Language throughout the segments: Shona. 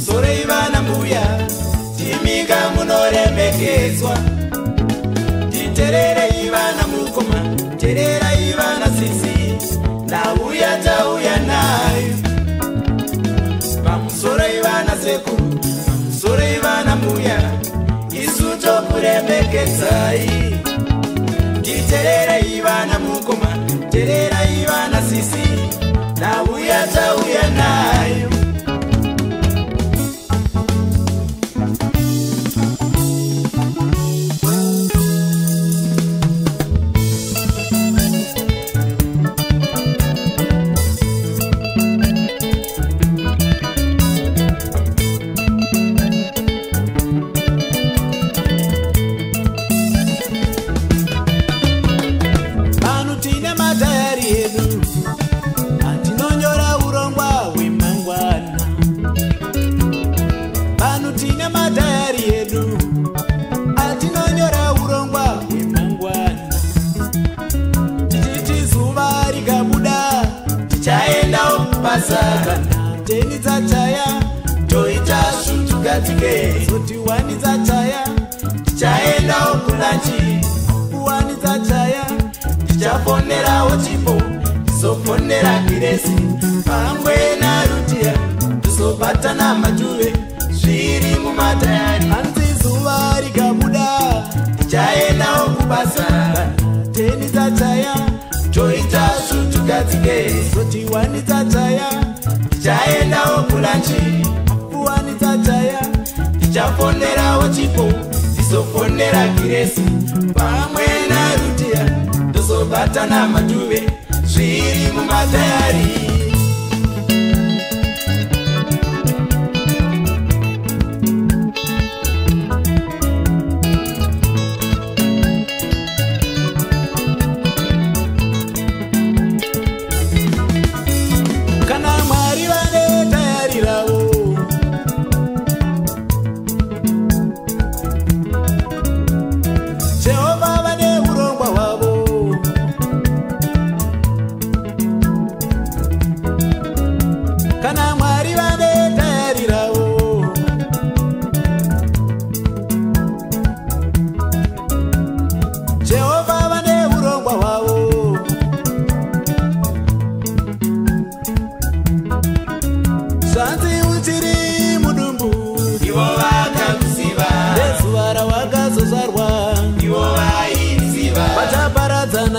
Soreivana mbuya timiga munoremekezwa titerere ivana mukoma terera ivana sisi nauya tauya nayo pamusoreivana sekuru pamusoreivana mbuya isu tokuremekezai titerere ivana mukoma terera ivana sisi nauya tauya nayo Teni zachaya toita shutugatike zoti wani zachaya tichaenda okulanchi wani zachaya tichafonera ochipo tisofonera kiresi pangwe na rutia tisobatana majuve zviri mumatayari hanzi zuva rikabuda tichaenda okubasa teni zachaya toita shutugatike zoti wani zachaya tichaenda okulanchi wani zachaya tichafonera ochipo tisofonera kiresi pamwe na rutia tosobatana majuve zviri mumatayari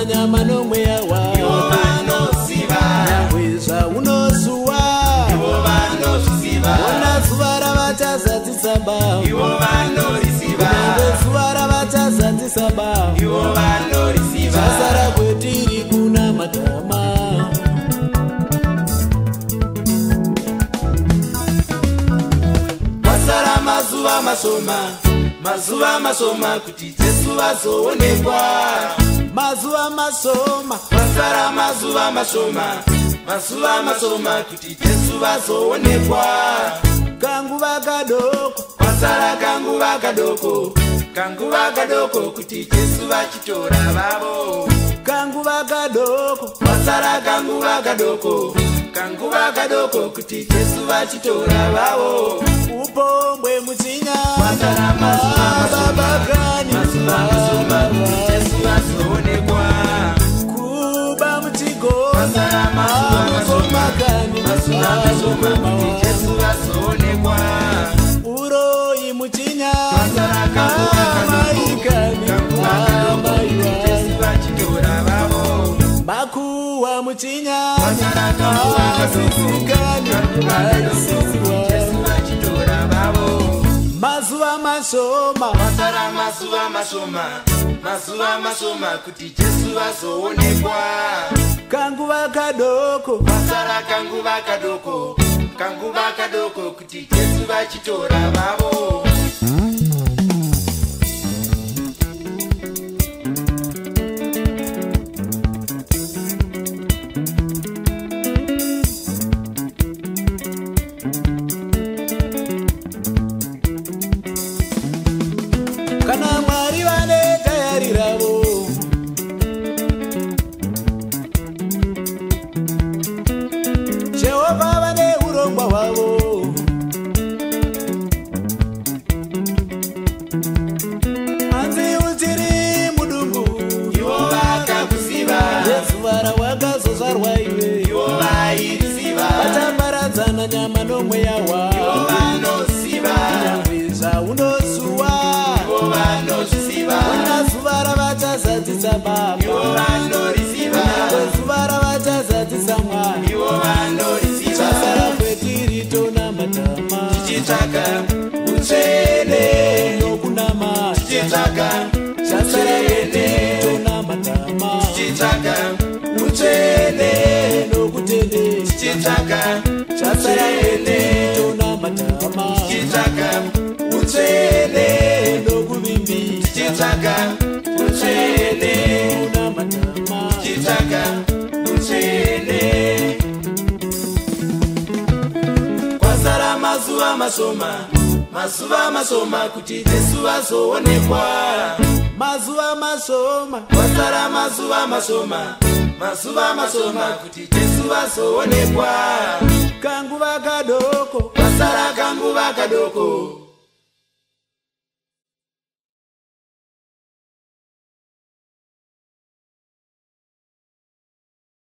nyama nomweya wawo nyangwezva unozuwa ona zuva ravachazadzisa bao nyangwe zuva ravachazadzisa bao zvasara kwetiri kuna matama kwasara mazuva mashoma kuti Jesu vazoonekwa mazuva mashoma kwasara mazuva mashoma kuti Jesu vazoonekwa kanguva kadoko kwasara kanguva kadoko kuti Jesu vachitora vavo kanguva kadoko kwasara kanguva kadoko kuti Jesu vachitora vavo upombwe muchinya kwasara babakani mazuva kuti Jesu vazoonekwa kuba mutigo kwasara mazuva kuti Jesu vazoonekwa uroi muchinya kwasara kanguva kadoko kuti Jesu vachitora vavo makuwa muchinya kwasara kanguva kadoko kuti Jesu vachitora vavo mazuva mashoma kwasara mazuva mashoma kuti Jesu vazoonekwa kanguva kadoko kwasara kanguva kadoko kuti Jesu vachitora vavo ndiyo mweya wa ivo vanosiva nyangweza unozuwa ivo vanozvisiva unazuva ravachazadzisa baba ivo vanoriziva zuva ravachazadzisa mwana ivo vanoriziva chasara kwetiri tona matama tichitsvaka utsvene nokunama tichitsvaka chasara kwetiri tona matama tichitsvaka utsvene nokutende tichitsvaka chasara kwetiri tona matama tichitsvaka utsvene nokuvimbi tichitsvaka utsvene tona matama tichitsvaka utsvene kwasara mazuva mashoma kuti Jesu azoonekwa mazuva mashoma kwasara mazuva mashoma kuti Jesu azoonekwa kanguva kadoko kwasara kanguva kadoko